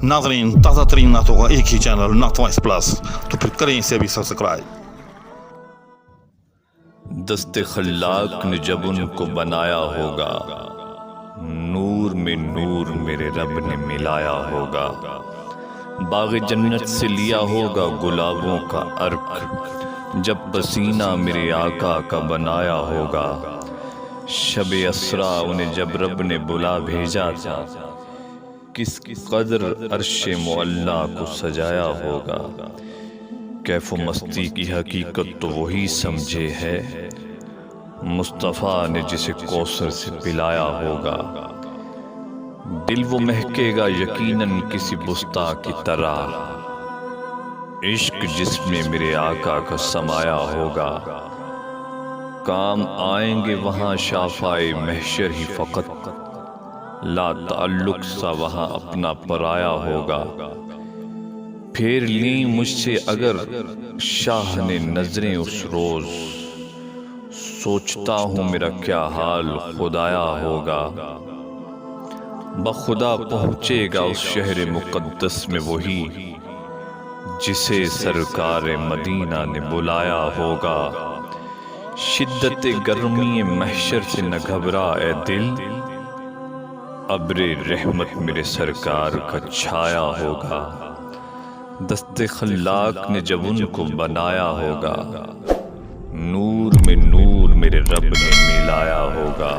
नाज़रीन ताज़ा तरीन नातों का एक ही चैनल नात वॉइस प्लस, तो फिर करें इसे भी सब्सक्राइब। दस्ते खल्लाक ने जब उनको बनाया होगा, नूर में नूर मेरे रब ने मिलाया होगा। बाग़ जन्नत से लिया होगा गुलाबों का अर्क, जब पसीना मेरे आका का बनाया होगा। शब असरा उन्हें जब रब ने बुला भेजा था, किस कदर अर्श मुअल्ला को सजाया होगा। कैफ मस्ती की हकीकत तो वही समझे है, मुस्तफ़ा ने जिसे कौसर से पिलाया होगा। दिल वो महकेगा यकीनन किसी बुस्ता की तरह, इश्क जिसमें मेरे आका का समाया होगा। काम आएंगे वहाँ शाफ़ाए महशर ही फ़कत, ला ताल्लुक़ सा वहाँ अपना पराया होगा। फेर ली मुझसे अगर शाह ने नजरें उस रोज, सोचता हूँ मेरा क्या हाल खुदाया होगा। बखुदा पहुँचेगा उस शहर मुक़द्दस में वही, जिसे सरकार मदीना ने बुलाया होगा। शिद्दत गर्मी महशर से न घबरा ए दिल, अब्रे रहमत मेरे सरकार का छाया होगा। दस्ते खल्लाक ने जब उनको बनाया होगा, नूर में नूर मेरे रब ने मिलाया होगा।